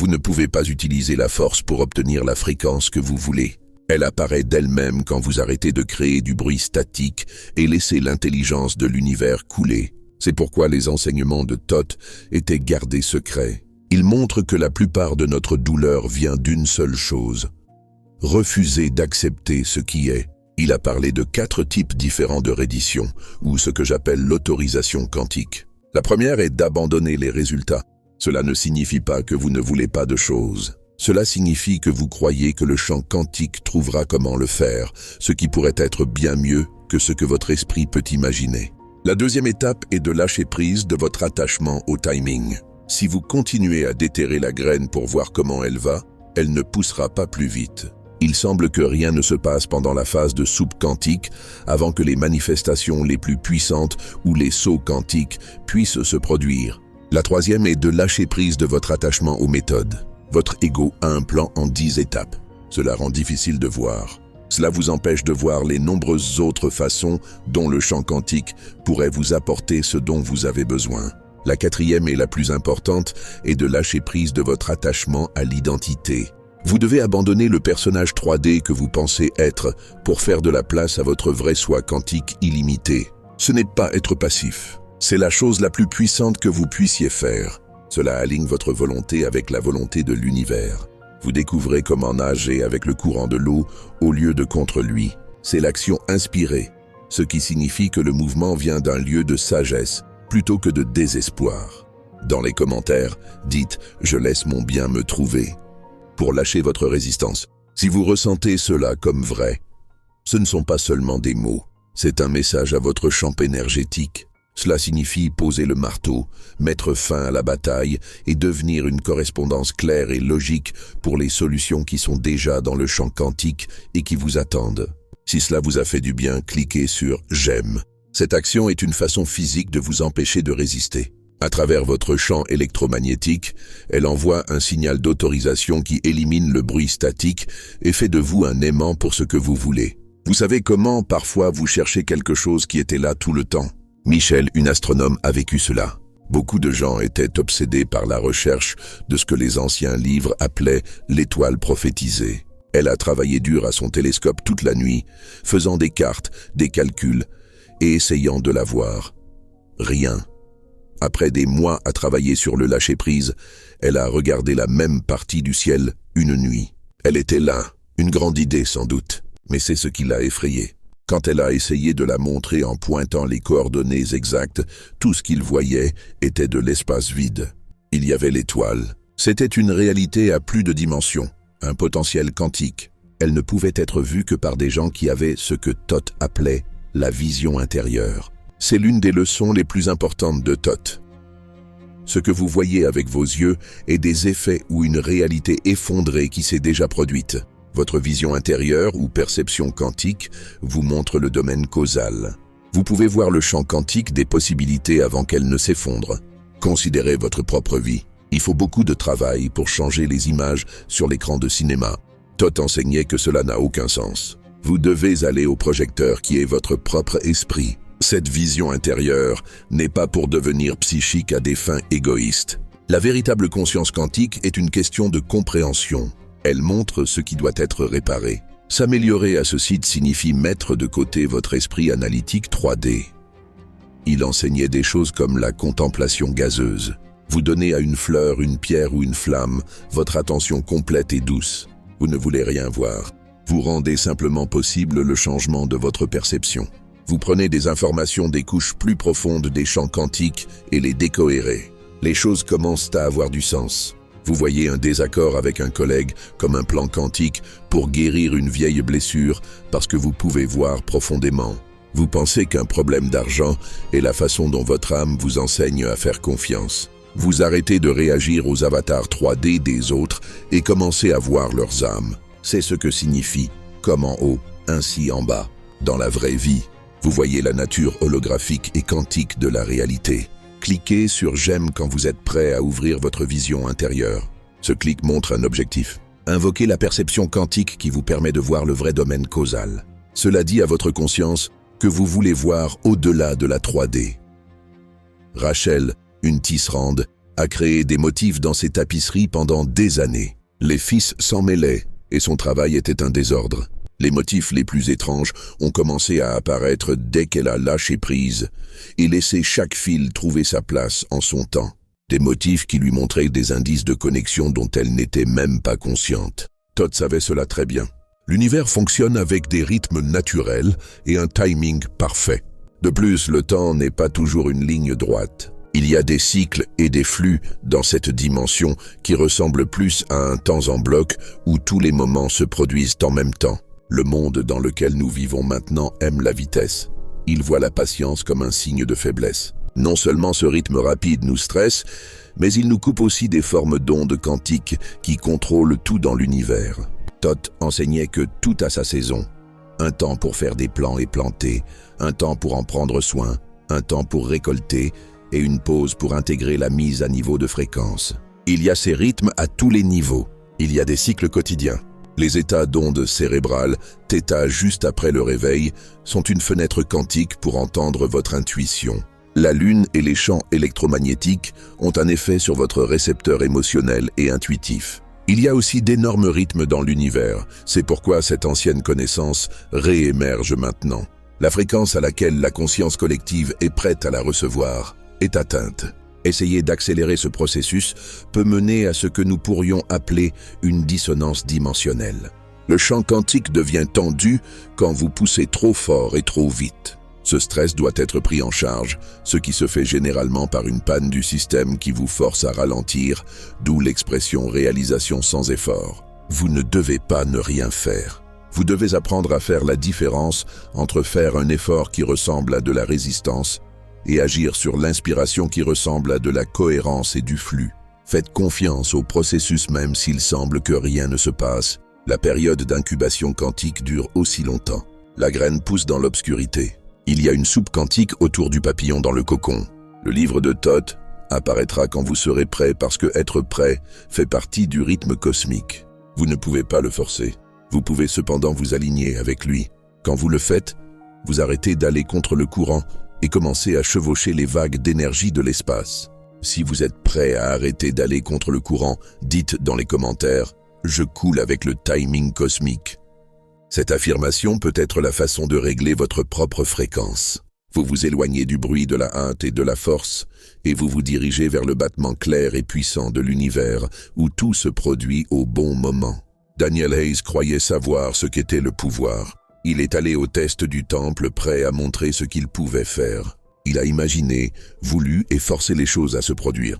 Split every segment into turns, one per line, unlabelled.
ne pouvez pas utiliser la force pour obtenir la fréquence que vous voulez. Elle apparaît d'elle-même quand vous arrêtez de créer du bruit statique et laissez l'intelligence de l'univers couler. C'est pourquoi les enseignements de Thoth étaient gardés secrets. Ils montrent que la plupart de notre douleur vient d'une seule chose: refuser d'accepter ce qui est. Il a parlé de 4 types différents de reddition, ou ce que j'appelle l'autorisation quantique. La première est d'abandonner les résultats. Cela ne signifie pas que vous ne voulez pas de choses. Cela signifie que vous croyez que le champ quantique trouvera comment le faire, ce qui pourrait être bien mieux que ce que votre esprit peut imaginer. La deuxième étape est de lâcher prise de votre attachement au timing. Si vous continuez à déterrer la graine pour voir comment elle va, elle ne poussera pas plus vite. Il semble que rien ne se passe pendant la phase de soupe quantique avant que les manifestations les plus puissantes ou les sauts quantiques puissent se produire. La troisième est de lâcher prise de votre attachement aux méthodes. Votre ego a un plan en 10 étapes. Cela rend difficile de voir. Cela vous empêche de voir les nombreuses autres façons dont le champ quantique pourrait vous apporter ce dont vous avez besoin. La quatrième et la plus importante est de lâcher prise de votre attachement à l'identité. Vous devez abandonner le personnage 3D que vous pensez être pour faire de la place à votre vrai soi quantique illimité. Ce n'est pas être passif. C'est la chose la plus puissante que vous puissiez faire. Cela aligne votre volonté avec la volonté de l'univers. Vous découvrez comment nager avec le courant de l'eau au lieu de contre lui. C'est l'action inspirée, ce qui signifie que le mouvement vient d'un lieu de sagesse plutôt que de désespoir. Dans les commentaires, dites « Je laisse mon bien me trouver » pour lâcher votre résistance. Si vous ressentez cela comme vrai, ce ne sont pas seulement des mots, c'est un message à votre champ énergétique. Cela signifie poser le marteau, mettre fin à la bataille et devenir une correspondance claire et logique pour les solutions qui sont déjà dans le champ quantique et qui vous attendent. Si cela vous a fait du bien, cliquez sur « J'aime ». Cette action est une façon physique de vous empêcher de résister. À travers votre champ électromagnétique, elle envoie un signal d'autorisation qui élimine le bruit statique et fait de vous un aimant pour ce que vous voulez. Vous savez comment, parfois, vous cherchez quelque chose qui était là tout le temps. Michel, une astronome, a vécu cela. Beaucoup de gens étaient obsédés par la recherche de ce que les anciens livres appelaient l'étoile prophétisée. Elle a travaillé dur à son télescope toute la nuit, faisant des cartes, des calculs et essayant de la voir. Rien. Après des mois à travailler sur le lâcher-prise, elle a regardé la même partie du ciel une nuit. Elle était là, une grande idée sans doute, mais c'est ce qui l'a effrayée. Quand elle a essayé de la montrer en pointant les coordonnées exactes, tout ce qu'il voyait était de l'espace vide. Il y avait l'étoile. C'était une réalité à plus de dimensions, un potentiel quantique. Elle ne pouvait être vue que par des gens qui avaient ce que Thoth appelait la vision intérieure. C'est l'une des leçons les plus importantes de Thoth. Ce que vous voyez avec vos yeux est des effets ou une réalité effondrée qui s'est déjà produite. Votre vision intérieure ou perception quantique vous montre le domaine causal. Vous pouvez voir le champ quantique des possibilités avant qu'elles ne s'effondrent. Considérez votre propre vie. Il faut beaucoup de travail pour changer les images sur l'écran de cinéma. Thoth enseignait que cela n'a aucun sens. Vous devez aller au projecteur qui est votre propre esprit. Cette vision intérieure n'est pas pour devenir psychique à des fins égoïstes. La véritable conscience quantique est une question de compréhension. Elle montre ce qui doit être réparé. S'améliorer à ce site signifie mettre de côté votre esprit analytique 3D. Il enseignait des choses comme la contemplation gazeuse. Vous donnez à une fleur, une pierre ou une flamme votre attention complète et douce. Vous ne voulez rien voir. Vous rendez simplement possible le changement de votre perception. Vous prenez des informations des couches plus profondes des champs quantiques et les décohérez. Les choses commencent à avoir du sens. Vous voyez un désaccord avec un collègue comme un plan quantique pour guérir une vieille blessure parce que vous pouvez voir profondément. Vous pensez qu'un problème d'argent est la façon dont votre âme vous enseigne à faire confiance. Vous arrêtez de réagir aux avatars 3D des autres et commencez à voir leurs âmes. C'est ce que signifie « comme en haut, ainsi en bas ». Dans la vraie vie, vous voyez la nature holographique et quantique de la réalité. Cliquez sur « J'aime » quand vous êtes prêt à ouvrir votre vision intérieure. Ce clic montre un objectif. Invoquez la perception quantique qui vous permet de voir le vrai domaine causal. Cela dit à votre conscience que vous voulez voir au-delà de la 3D. Rachel, une tisserande, a créé des motifs dans ses tapisseries pendant des années. Les fils s'en mêlaient et son travail était un désordre. Les motifs les plus étranges ont commencé à apparaître dès qu'elle a lâché prise et laissé chaque fil trouver sa place en son temps. Des motifs qui lui montraient des indices de connexion dont elle n'était même pas consciente. Todd savait cela très bien. L'univers fonctionne avec des rythmes naturels et un timing parfait. De plus, le temps n'est pas toujours une ligne droite. Il y a des cycles et des flux dans cette dimension qui ressemblent plus à un temps en bloc où tous les moments se produisent en même temps. Le monde dans lequel nous vivons maintenant aime la vitesse. Il voit la patience comme un signe de faiblesse. Non seulement ce rythme rapide nous stresse, mais il nous coupe aussi des formes d'ondes quantiques qui contrôlent tout dans l'univers. Thoth enseignait que tout a sa saison. Un temps pour faire des plants et planter, un temps pour en prendre soin, un temps pour récolter et une pause pour intégrer la mise à niveau de fréquence. Il y a ces rythmes à tous les niveaux. Il y a des cycles quotidiens. Les états d'ondes cérébrales, θ juste après le réveil, sont une fenêtre quantique pour entendre votre intuition. La Lune et les champs électromagnétiques ont un effet sur votre récepteur émotionnel et intuitif. Il y a aussi d'énormes rythmes dans l'univers, c'est pourquoi cette ancienne connaissance réémerge maintenant. La fréquence à laquelle la conscience collective est prête à la recevoir est atteinte. Essayer d'accélérer ce processus peut mener à ce que nous pourrions appeler une dissonance dimensionnelle. Le champ quantique devient tendu quand vous poussez trop fort et trop vite. Ce stress doit être pris en charge, ce qui se fait généralement par une panne du système qui vous force à ralentir, d'où l'expression « réalisation sans effort ». Vous ne devez pas ne rien faire. Vous devez apprendre à faire la différence entre faire un effort qui ressemble à de la résistance et agir sur l'inspiration qui ressemble à de la cohérence et du flux. Faites confiance au processus même s'il semble que rien ne se passe. La période d'incubation quantique dure aussi longtemps. La graine pousse dans l'obscurité. Il y a une soupe quantique autour du papillon dans le cocon. Le livre de Thoth apparaîtra quand vous serez prêt parce que être prêt fait partie du rythme cosmique. Vous ne pouvez pas le forcer. Vous pouvez cependant vous aligner avec lui. Quand vous le faites, vous arrêtez d'aller contre le courant et commencez à chevaucher les vagues d'énergie de l'espace. Si vous êtes prêt à arrêter d'aller contre le courant, dites dans les commentaires « Je coule avec le timing cosmique ». Cette affirmation peut être la façon de régler votre propre fréquence. Vous vous éloignez du bruit de la hâte et de la force, et vous vous dirigez vers le battement clair et puissant de l'univers, où tout se produit au bon moment. Daniel Hayes croyait savoir ce qu'était le pouvoir. Il est allé au test du temple prêt à montrer ce qu'il pouvait faire. Il a imaginé, voulu et forcé les choses à se produire.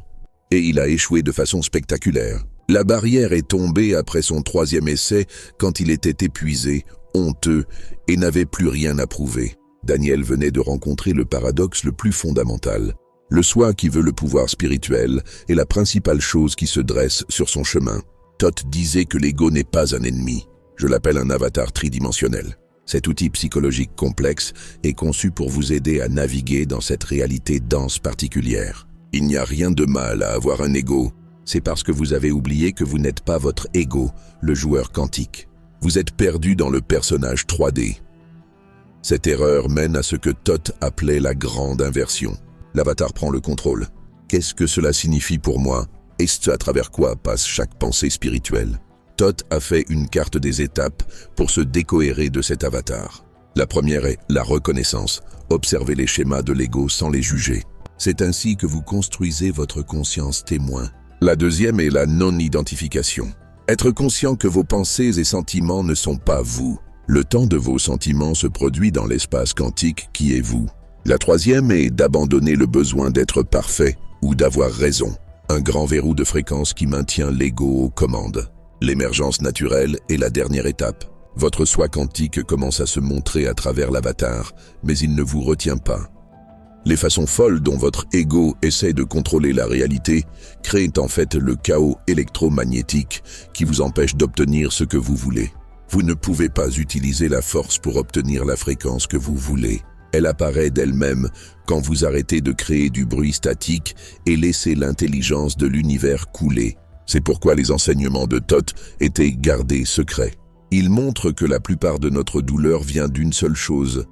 Et il a échoué de façon spectaculaire. La barrière est tombée après son 3e essai quand il était épuisé, honteux et n'avait plus rien à prouver. Daniel venait de rencontrer le paradoxe le plus fondamental. Le soi qui veut le pouvoir spirituel est la principale chose qui se dresse sur son chemin. Thoth disait que l'ego n'est pas un ennemi. Je l'appelle un avatar tridimensionnel. Cet outil psychologique complexe est conçu pour vous aider à naviguer dans cette réalité dense particulière. Il n'y a rien de mal à avoir un ego. C'est parce que vous avez oublié que vous n'êtes pas votre ego, le joueur quantique. Vous êtes perdu dans le personnage 3D. Cette erreur mène à ce que Thoth appelait la grande inversion. L'avatar prend le contrôle. Qu'est-ce que cela signifie pour moi? Et ce à travers quoi passe chaque pensée spirituelle? Thoth a fait une carte des étapes pour se décohérer de cet avatar. La première est la reconnaissance. Observez les schémas de l'ego sans les juger. C'est ainsi que vous construisez votre conscience témoin. La deuxième est la non-identification. Être conscient que vos pensées et sentiments ne sont pas vous. Le temps de vos sentiments se produit dans l'espace quantique qui est vous. La troisième est d'abandonner le besoin d'être parfait ou d'avoir raison. Un grand verrou de fréquence qui maintient l'ego aux commandes. L'émergence naturelle est la dernière étape. Votre soi quantique commence à se montrer à travers l'avatar, mais il ne vous retient pas. Les façons folles dont votre ego essaie de contrôler la réalité créent en fait le chaos électromagnétique qui vous empêche d'obtenir ce que vous voulez. Vous ne pouvez pas utiliser la force pour obtenir la fréquence que vous voulez. Elle apparaît d'elle-même quand vous arrêtez de créer du bruit statique et laissez l'intelligence de l'univers couler. C'est pourquoi les enseignements de Thoth étaient gardés secrets. Ils montrent que la plupart de notre douleur vient d'une seule chose: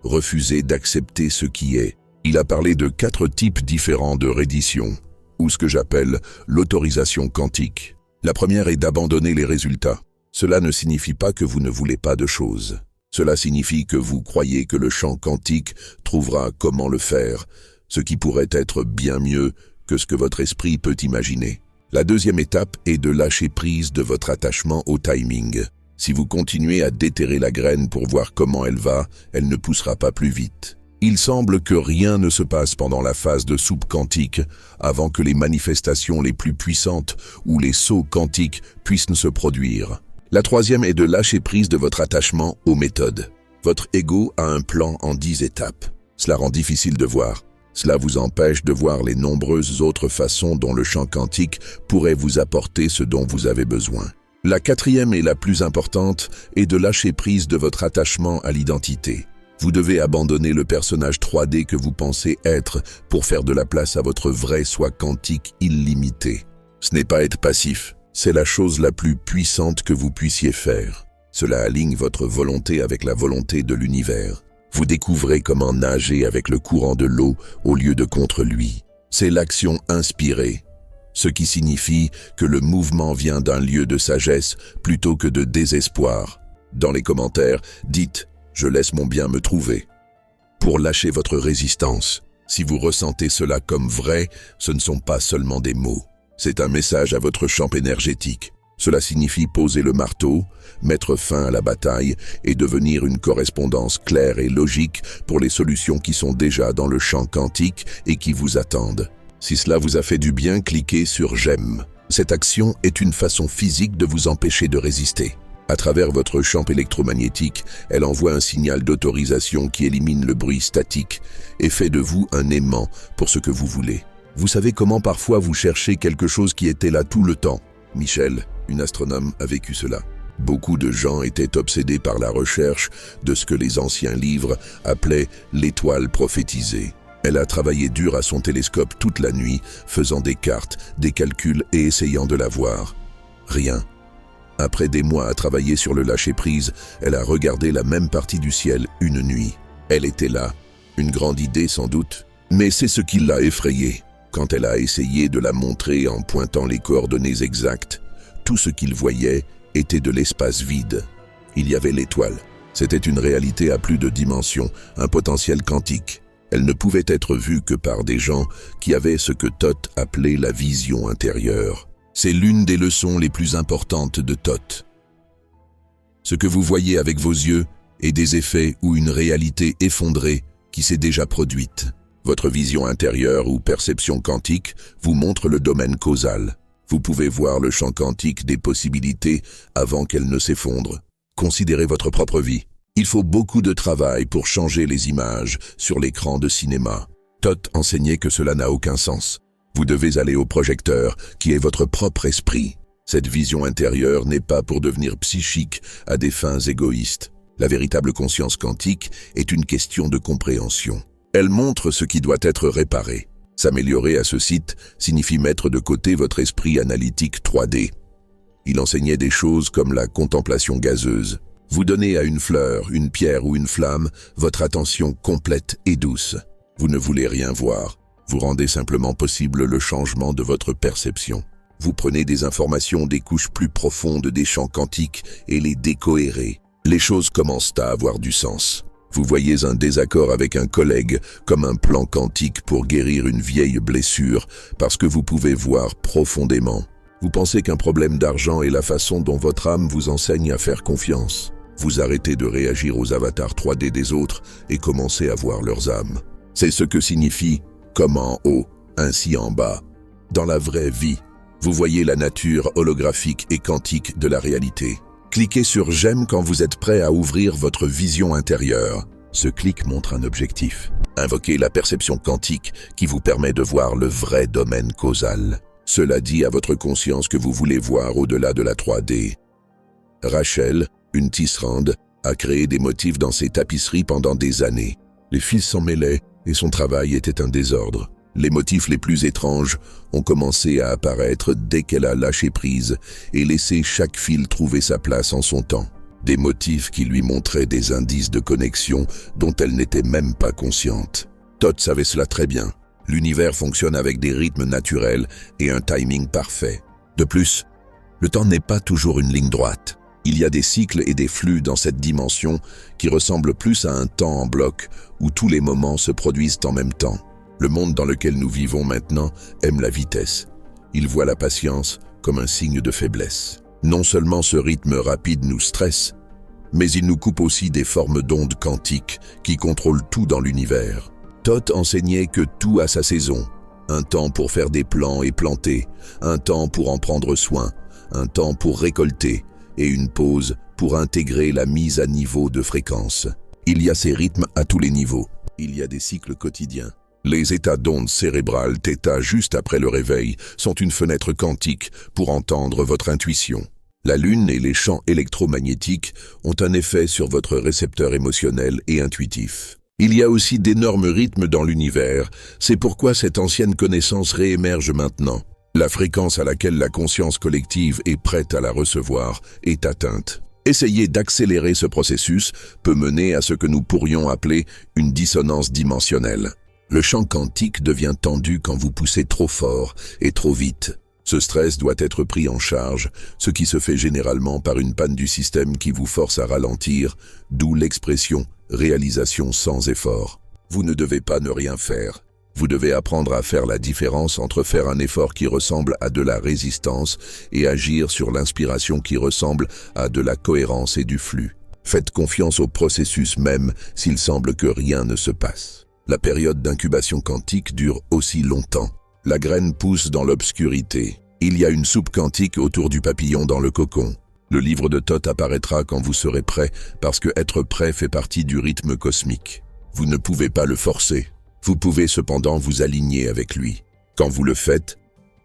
refuser d'accepter ce qui est. Il a parlé de 4 types différents de reddition. ou ce que j'appelle l'autorisation quantique. La première est d'abandonner les résultats. Cela ne signifie pas que vous ne voulez pas de choses. Cela signifie que vous croyez que le champ quantique trouvera comment le faire, ce qui pourrait être bien mieux que ce que votre esprit peut imaginer. La deuxième étape est de lâcher prise de votre attachement au timing. Si vous continuez à déterrer la graine pour voir comment elle va, elle ne poussera pas plus vite. Il semble que rien ne se passe pendant la phase de soupe quantique avant que les manifestations les plus puissantes ou les sauts quantiques puissent se produire. La troisième est de lâcher prise de votre attachement aux méthodes. Votre ego a un plan en 10 étapes. Cela rend difficile de voir. Cela vous empêche de voir les nombreuses autres façons dont le champ quantique pourrait vous apporter ce dont vous avez besoin. La quatrième et la plus importante est de lâcher prise de votre attachement à l'identité. Vous devez abandonner le personnage 3D que vous pensez être pour faire de la place à votre vrai soi quantique illimité. Ce n'est pas être passif, c'est la chose la plus puissante que vous puissiez faire. Cela aligne votre volonté avec la volonté de l'univers. Vous découvrez comment nager avec le courant de l'eau au lieu de contre lui. C'est l'action inspirée, ce qui signifie que le mouvement vient d'un lieu de sagesse plutôt que de désespoir. Dans les commentaires, dites « Je laisse mon bien me trouver » pour lâcher votre résistance. Si vous ressentez cela comme vrai, ce ne sont pas seulement des mots. C'est un message à votre champ énergétique. Cela signifie poser le marteau, mettre fin à la bataille et devenir une correspondance claire et logique pour les solutions qui sont déjà dans le champ quantique et qui vous attendent. Si cela vous a fait du bien, cliquez sur « J'aime ». Cette action est une façon physique de vous empêcher de résister. À travers votre champ électromagnétique, elle envoie un signal d'autorisation qui élimine le bruit statique et fait de vous un aimant pour ce que vous voulez. Vous savez comment parfois vous cherchez quelque chose qui était là tout le temps. Michel, une astronome, a vécu cela. Beaucoup de gens étaient obsédés par la recherche de ce que les anciens livres appelaient l'étoile prophétisée. Elle a travaillé dur à son télescope toute la nuit, faisant des cartes, des calculs et essayant de la voir. Rien. Après des mois à travailler sur le lâcher-prise, elle a regardé la même partie du ciel une nuit. Elle était là, une grande idée sans doute, mais c'est ce qui l'a effrayée. Quand elle a essayé de la montrer en pointant les coordonnées exactes, tout ce qu'il voyait était de l'espace vide. Il y avait l'étoile. C'était une réalité à plus de dimensions, un potentiel quantique. Elle ne pouvait être vue que par des gens qui avaient ce que Thoth appelait la vision intérieure. C'est l'une des leçons les plus importantes de Thoth. Ce que vous voyez avec vos yeux est des effets ou une réalité effondrée qui s'est déjà produite. Votre vision intérieure ou perception quantique vous montre le domaine causal. Vous pouvez voir le champ quantique des possibilités avant qu'elles ne s'effondrent. Considérez votre propre vie. Il faut beaucoup de travail pour changer les images sur l'écran de cinéma. Thoth enseignait que cela n'a aucun sens. Vous devez aller au projecteur, qui est votre propre esprit. Cette vision intérieure n'est pas pour devenir psychique à des fins égoïstes. La véritable conscience quantique est une question de compréhension. Elle montre ce qui doit être réparé. S'améliorer à ce site signifie mettre de côté votre esprit analytique 3D. Il enseignait des choses comme la contemplation gazeuse. Vous donnez à une fleur, une pierre ou une flamme votre attention complète et douce. Vous ne voulez rien voir. Vous rendez simplement possible le changement de votre perception. Vous prenez des informations des couches plus profondes des champs quantiques et les décohérez. Les choses commencent à avoir du sens. Vous voyez un désaccord avec un collègue comme un plan quantique pour guérir une vieille blessure parce que vous pouvez voir profondément. Vous pensez qu'un problème d'argent est la façon dont votre âme vous enseigne à faire confiance. Vous arrêtez de réagir aux avatars 3D des autres et commencez à voir leurs âmes. C'est ce que signifie « comme en haut, ainsi en bas ». Dans la vraie vie, vous voyez la nature holographique et quantique de la réalité. Cliquez sur « J'aime » quand vous êtes prêt à ouvrir votre vision intérieure. Ce clic montre un objectif. Invoquez la perception quantique qui vous permet de voir le vrai domaine causal. Cela dit à votre conscience que vous voulez voir au-delà de la 3D. Rachel, une tisserande, a créé des motifs dans ses tapisseries pendant des années. Les fils s'en mêlaient et son travail était un désordre. Les motifs les plus étranges ont commencé à apparaître dès qu'elle a lâché prise et laissé chaque fil trouver sa place en son temps. Des motifs qui lui montraient des indices de connexion dont elle n'était même pas consciente. Thoth savait cela très bien. L'univers fonctionne avec des rythmes naturels et un timing parfait. De plus, le temps n'est pas toujours une ligne droite. Il y a des cycles et des flux dans cette dimension qui ressemblent plus à un temps en bloc où tous les moments se produisent en même temps. Le monde dans lequel nous vivons maintenant aime la vitesse. Il voit la patience comme un signe de faiblesse. Non seulement ce rythme rapide nous stresse, mais il nous coupe aussi des formes d'ondes quantiques qui contrôlent tout dans l'univers. Thoth enseignait que tout a sa saison. Un temps pour faire des plants et planter, un temps pour en prendre soin, un temps pour récolter, et une pause pour intégrer la mise à niveau de fréquence. Il y a ces rythmes à tous les niveaux. Il y a des cycles quotidiens. Les états d'ondes cérébrales θ juste après le réveil sont une fenêtre quantique pour entendre votre intuition. La Lune et les champs électromagnétiques ont un effet sur votre récepteur émotionnel et intuitif. Il y a aussi d'énormes rythmes dans l'univers, c'est pourquoi cette ancienne connaissance réémerge maintenant. La fréquence à laquelle la conscience collective est prête à la recevoir est atteinte. Essayer d'accélérer ce processus peut mener à ce que nous pourrions appeler une dissonance dimensionnelle. Le champ quantique devient tendu quand vous poussez trop fort et trop vite. Ce stress doit être pris en charge, ce qui se fait généralement par une panne du système qui vous force à ralentir, d'où l'expression « réalisation sans effort ». Vous ne devez pas ne rien faire. Vous devez apprendre à faire la différence entre faire un effort qui ressemble à de la résistance et agir sur l'inspiration qui ressemble à de la cohérence et du flux. Faites confiance au processus même s'il semble que rien ne se passe. La période d'incubation quantique dure aussi longtemps. La graine pousse dans l'obscurité. Il y a une soupe quantique autour du papillon dans le cocon. Le livre de Thoth apparaîtra quand vous serez prêt, parce que être prêt fait partie du rythme cosmique. Vous ne pouvez pas le forcer. Vous pouvez cependant vous aligner avec lui. Quand vous le faites,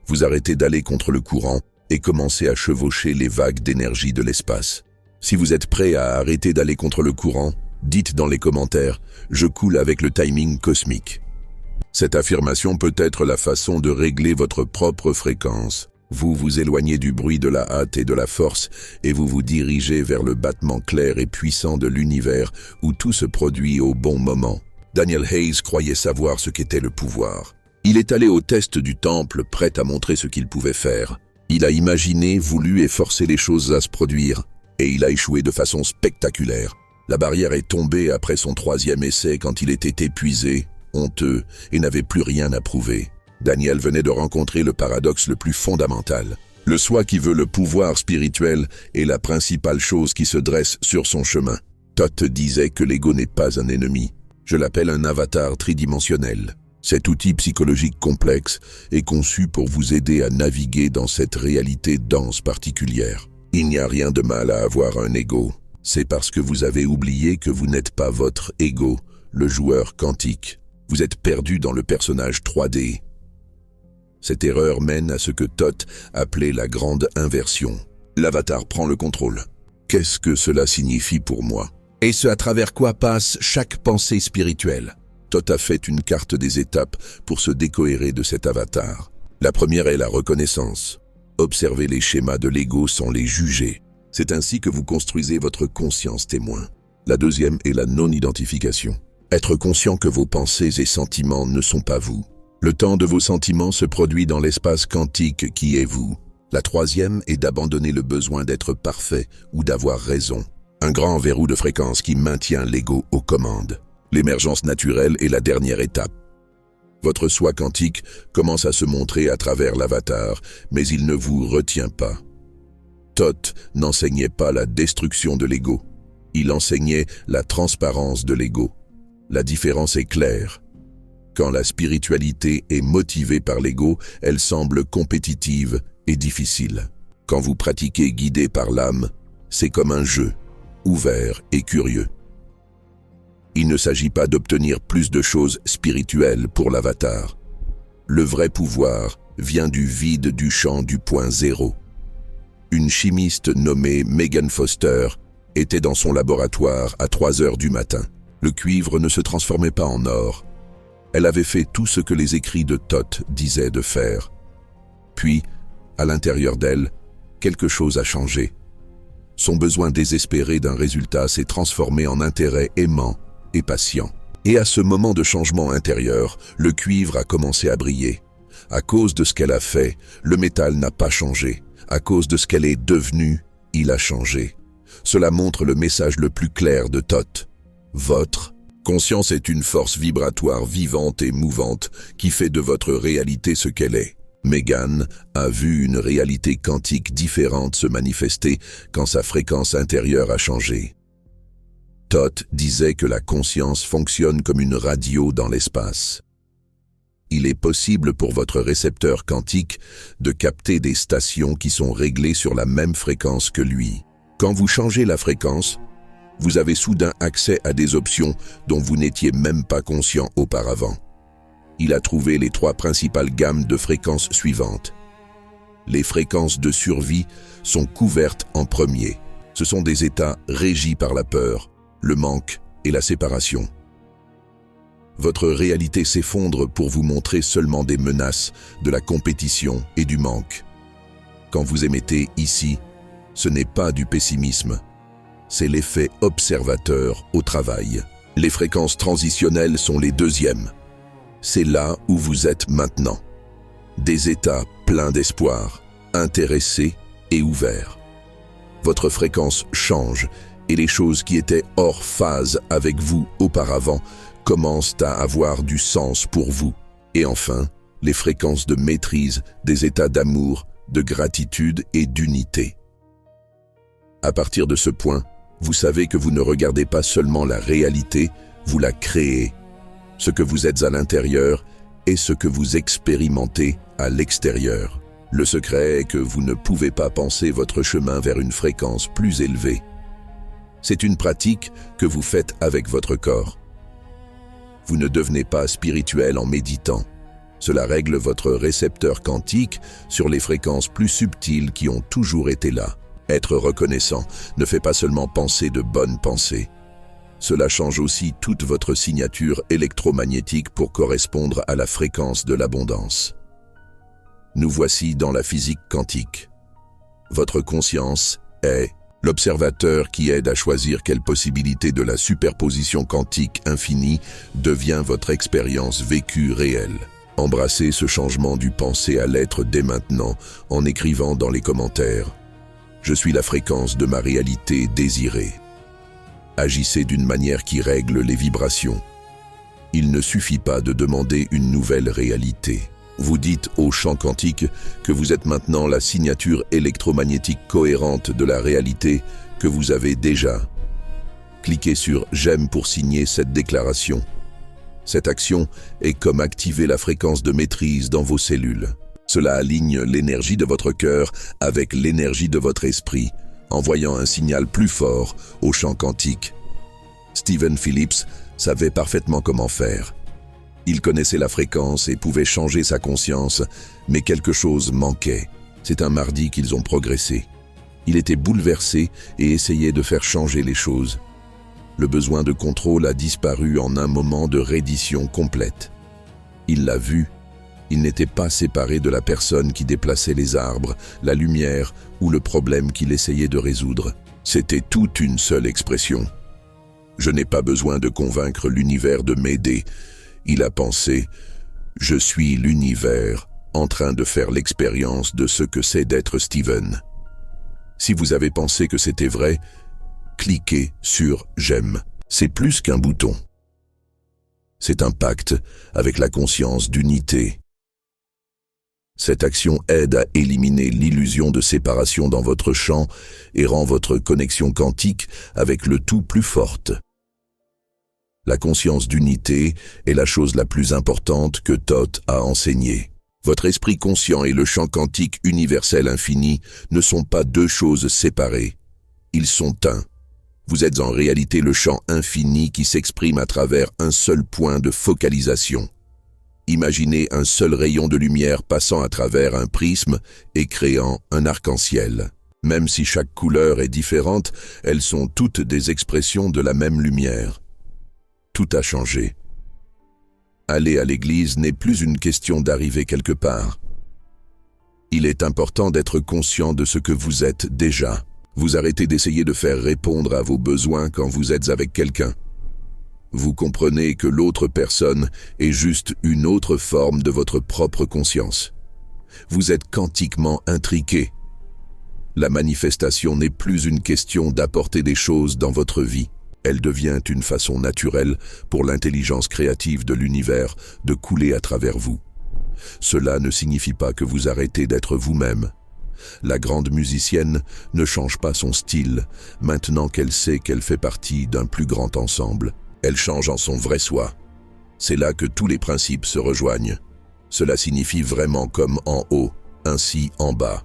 vous arrêtez d'aller contre le courant et commencez à chevaucher les vagues d'énergie de l'espace. Si vous êtes prêt à arrêter d'aller contre le courant, dites dans les commentaires « Je coule avec le timing cosmique ». Cette affirmation peut être la façon de régler votre propre fréquence. Vous vous éloignez du bruit de la hâte et de la force et vous vous dirigez vers le battement clair et puissant de l'univers où tout se produit au bon moment. Daniel Hayes croyait savoir ce qu'était le pouvoir. Il est allé au test du temple, prêt à montrer ce qu'il pouvait faire. Il a imaginé, voulu et forcé les choses à se produire, et il a échoué de façon spectaculaire. La barrière est tombée après son 3e essai quand il était épuisé, honteux et n'avait plus rien à prouver. Daniel venait de rencontrer le paradoxe le plus fondamental. Le soi qui veut le pouvoir spirituel est la principale chose qui se dresse sur son chemin. Thoth disait que l'ego n'est pas un ennemi. Je l'appelle un avatar tridimensionnel. Cet outil psychologique complexe est conçu pour vous aider à naviguer dans cette réalité dense particulière. Il n'y a rien de mal à avoir un ego. C'est parce que vous avez oublié que vous n'êtes pas votre ego, le joueur quantique. Vous êtes perdu dans le personnage 3D. Cette erreur mène à ce que Thoth appelait la grande inversion. L'avatar prend le contrôle. Qu'est-ce que cela signifie pour moi? Et ce à travers quoi passe chaque pensée spirituelle? Thoth a fait une carte des étapes pour se décohérer de cet avatar. La première est la reconnaissance. Observez les schémas de l'ego sans les juger. C'est ainsi que vous construisez votre conscience témoin. La deuxième est la non-identification. Être conscient que vos pensées et sentiments ne sont pas vous. Le temps de vos sentiments se produit dans l'espace quantique qui est vous. La troisième est d'abandonner le besoin d'être parfait ou d'avoir raison. Un grand verrou de fréquence qui maintient l'ego aux commandes. L'émergence naturelle est la dernière étape. Votre soi quantique commence à se montrer à travers l'avatar, mais il ne vous retient pas. Thoth n'enseignait pas la destruction de l'ego. Il enseignait la transparence de l'ego. La différence est claire. Quand la spiritualité est motivée par l'ego, elle semble compétitive et difficile. Quand vous pratiquez guidé par l'âme, c'est comme un jeu, ouvert et curieux. Il ne s'agit pas d'obtenir plus de choses spirituelles pour l'avatar. Le vrai pouvoir vient du vide du champ du point zéro. Une chimiste nommée Megan Foster était dans son laboratoire à 3 heures du matin. Le cuivre ne se transformait pas en or. Elle avait fait tout ce que les écrits de Thoth disaient de faire. Puis, à l'intérieur d'elle, quelque chose a changé. Son besoin désespéré d'un résultat s'est transformé en intérêt aimant et patient. Et à ce moment de changement intérieur, le cuivre a commencé à briller. À cause de ce qu'elle a fait, le métal n'a pas changé. À cause de ce qu'elle est devenue, il a changé. Cela montre le message le plus clair de Thoth. Votre conscience est une force vibratoire vivante et mouvante qui fait de votre réalité ce qu'elle est. Megan a vu une réalité quantique différente se manifester quand sa fréquence intérieure a changé. Thoth disait que la conscience fonctionne comme une radio dans l'espace. Il est possible pour votre récepteur quantique de capter des stations qui sont réglées sur la même fréquence que lui. Quand vous changez la fréquence, vous avez soudain accès à des options dont vous n'étiez même pas conscient auparavant. Il a trouvé les 3 principales gammes de fréquences suivantes. Les fréquences de survie sont couvertes en premier. Ce sont des états régis par la peur, le manque et la séparation. Votre réalité s'effondre pour vous montrer seulement des menaces, de la compétition et du manque. Quand vous émettez ici, ce n'est pas du pessimisme, c'est l'effet observateur au travail. Les fréquences transitionnelles sont les deuxièmes. C'est là où vous êtes maintenant. Des états pleins d'espoir, intéressés et ouverts. Votre fréquence change et les choses qui étaient hors phase avec vous auparavant commencent à avoir du sens pour vous. Et enfin, les fréquences de maîtrise, des états d'amour, de gratitude et d'unité. À partir de ce point, vous savez que vous ne regardez pas seulement la réalité, vous la créez. Ce que vous êtes à l'intérieur est ce que vous expérimentez à l'extérieur. Le secret est que vous ne pouvez pas penser votre chemin vers une fréquence plus élevée. C'est une pratique que vous faites avec votre corps. Vous ne devenez pas spirituel en méditant. Cela règle votre récepteur quantique sur les fréquences plus subtiles qui ont toujours été là. Être reconnaissant ne fait pas seulement penser de bonnes pensées. Cela change aussi toute votre signature électromagnétique pour correspondre à la fréquence de l'abondance. Nous voici dans la physique quantique. Votre conscience est l'observateur qui aide à choisir quelle possibilité de la superposition quantique infinie devient votre expérience vécue réelle. Embrassez ce changement du penser à l'être dès maintenant en écrivant dans les commentaires « Je suis la fréquence de ma réalité désirée ». Agissez d'une manière qui règle les vibrations. Il ne suffit pas de demander une nouvelle réalité. Vous dites au champ quantique que vous êtes maintenant la signature électromagnétique cohérente de la réalité que vous avez déjà. Cliquez sur « J'aime » pour signer cette déclaration. Cette action est comme activer la fréquence de maîtrise dans vos cellules. Cela aligne l'énergie de votre cœur avec l'énergie de votre esprit, envoyant un signal plus fort au champ quantique. Stephen Phillips savait parfaitement comment faire. Il connaissait la fréquence et pouvait changer sa conscience, mais quelque chose manquait. C'est un mardi qu'ils ont progressé. Il était bouleversé et essayait de faire changer les choses. Le besoin de contrôle a disparu en un moment de reddition complète. Il l'a vu. Il n'était pas séparé de la personne qui déplaçait les arbres, la lumière ou le problème qu'il essayait de résoudre. C'était toute une seule expression. « Je n'ai pas besoin de convaincre l'univers de m'aider. » Il a pensé « Je suis l'univers en train de faire l'expérience de ce que c'est d'être Steven. » Si vous avez pensé que c'était vrai, cliquez sur « J'aime ». C'est plus qu'un bouton. C'est un pacte avec la conscience d'unité. Cette action aide à éliminer l'illusion de séparation dans votre champ et rend votre connexion quantique avec le tout plus forte. La conscience d'unité est la chose la plus importante que Thoth a enseignée. Votre esprit conscient et le champ quantique universel infini ne sont pas deux choses séparées. Ils sont un. Vous êtes en réalité le champ infini qui s'exprime à travers un seul point de focalisation. Imaginez un seul rayon de lumière passant à travers un prisme et créant un arc-en-ciel. Même si chaque couleur est différente, elles sont toutes des expressions de la même lumière. Tout a changé. Aller à l'église n'est plus une question d'arriver quelque part. Il est important d'être conscient de ce que vous êtes déjà. Vous arrêtez d'essayer de faire répondre à vos besoins quand vous êtes avec quelqu'un. Vous comprenez que l'autre personne est juste une autre forme de votre propre conscience. Vous êtes quantiquement intriqué. La manifestation n'est plus une question d'apporter des choses dans votre vie. Elle devient une façon naturelle pour l'intelligence créative de l'univers de couler à travers vous. Cela ne signifie pas que vous arrêtez d'être vous-même. La grande musicienne ne change pas son style maintenant qu'elle sait qu'elle fait partie d'un plus grand ensemble. Elle change en son vrai soi. C'est là que tous les principes se rejoignent. Cela signifie vraiment comme en haut, ainsi en bas.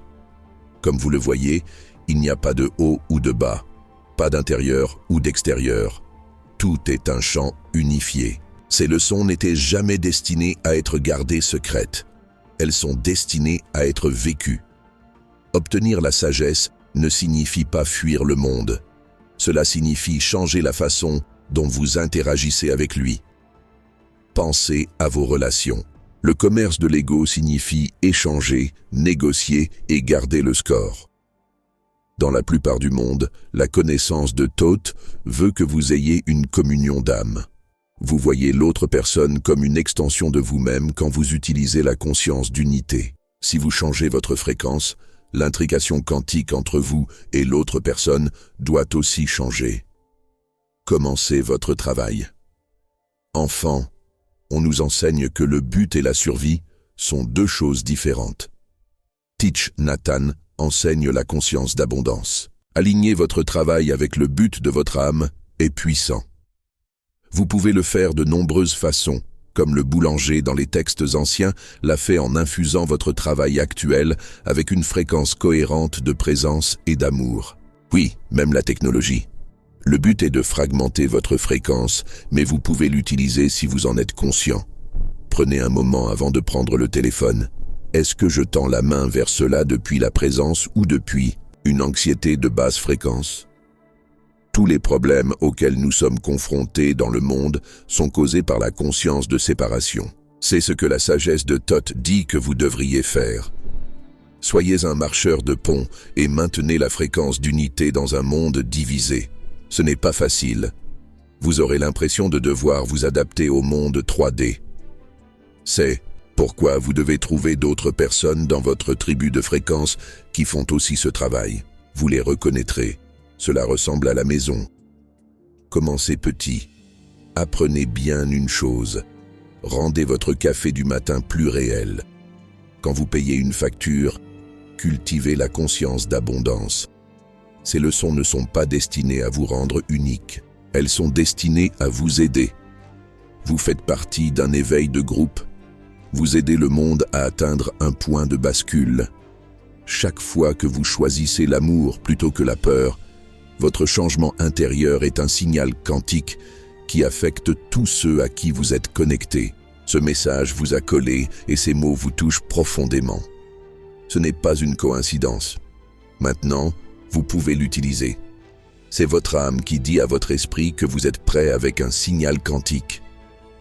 Comme vous le voyez, il n'y a pas de haut ou de bas, pas d'intérieur ou d'extérieur. Tout est un champ unifié. Ces leçons n'étaient jamais destinées à être gardées secrètes. Elles sont destinées à être vécues. Obtenir la sagesse ne signifie pas fuir le monde. Cela signifie changer la façon dont vous interagissez avec lui. Pensez à vos relations. Le commerce de l'ego signifie échanger, négocier et garder le score. Dans la plupart du monde, la connaissance de Thoth veut que vous ayez une communion d'âme. Vous voyez l'autre personne comme une extension de vous-même quand vous utilisez la conscience d'unité. Si vous changez votre fréquence, l'intrication quantique entre vous et l'autre personne doit aussi changer. Commencez votre travail. Enfant, on nous enseigne que le but et la survie sont deux choses différentes. Thich Nhat Hanh enseigne la conscience d'abondance. Aligner votre travail avec le but de votre âme est puissant. Vous pouvez le faire de nombreuses façons, comme le boulanger dans les textes anciens l'a fait en infusant votre travail actuel avec une fréquence cohérente de présence et d'amour. Oui, même la technologie. Le but est de fragmenter votre fréquence, mais vous pouvez l'utiliser si vous en êtes conscient. Prenez un moment avant de prendre le téléphone. Est-ce que je tends la main vers cela depuis la présence ou depuis une anxiété de basse fréquence? Tous les problèmes auxquels nous sommes confrontés dans le monde sont causés par la conscience de séparation. C'est ce que la sagesse de Thoth dit que vous devriez faire. Soyez un marcheur de pont et maintenez la fréquence d'unité dans un monde divisé. Ce n'est pas facile. Vous aurez l'impression de devoir vous adapter au monde 3D. C'est pourquoi vous devez trouver d'autres personnes dans votre tribu de fréquences qui font aussi ce travail. Vous les reconnaîtrez. Cela ressemble à la maison. Commencez petit. Apprenez bien une chose. Rendez votre café du matin plus réel. Quand vous payez une facture, cultivez la conscience d'abondance. Ces leçons ne sont pas destinées à vous rendre unique. Elles sont destinées à vous aider. Vous faites partie d'un éveil de groupe. Vous aidez le monde à atteindre un point de bascule. Chaque fois que vous choisissez l'amour plutôt que la peur, votre changement intérieur est un signal quantique qui affecte tous ceux à qui vous êtes connectés. Ce message vous a collé et ces mots vous touchent profondément. Ce n'est pas une coïncidence. Maintenant, vous pouvez l'utiliser. C'est votre âme qui dit à votre esprit que vous êtes prêt avec un signal quantique.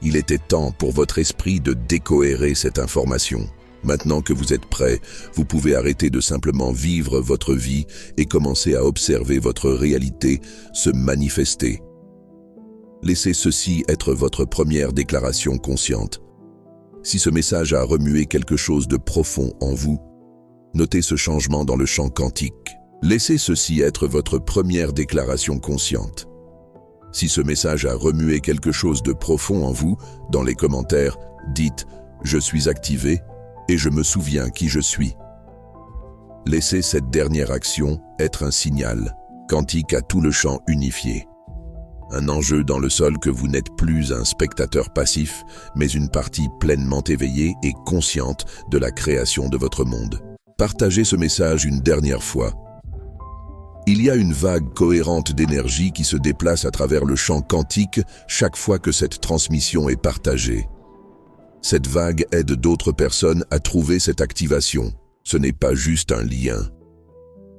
Il était temps pour votre esprit de décohérer cette information. Maintenant que vous êtes prêt, vous pouvez arrêter de simplement vivre votre vie et commencer à observer votre réalité se manifester. Laissez ceci être votre première déclaration consciente. Si ce message a remué quelque chose de profond en vous, notez ce changement dans le champ quantique. Laissez ceci être votre première déclaration consciente. Si ce message a remué quelque chose de profond en vous, dans les commentaires, dites « Je suis activé » et « Je me souviens qui je suis ». Laissez cette dernière action être un signal quantique à tout le champ unifié. Un enjeu dans le sol que vous n'êtes plus un spectateur passif, mais une partie pleinement éveillée et consciente de la création de votre monde. Partagez ce message une dernière fois. Il y a une vague cohérente d'énergie qui se déplace à travers le champ quantique chaque fois que cette transmission est partagée. Cette vague aide d'autres personnes à trouver cette activation. Ce n'est pas juste un lien.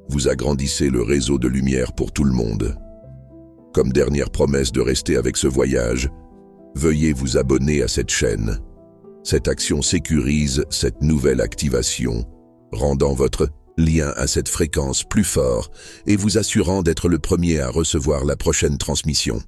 Vous agrandissez le réseau de lumière pour tout le monde. Comme dernière promesse de rester avec ce voyage, veuillez vous abonner à cette chaîne. Cette action sécurise cette nouvelle activation, rendant votre lien à cette fréquence plus fort et vous assurant d'être le premier à recevoir la prochaine transmission.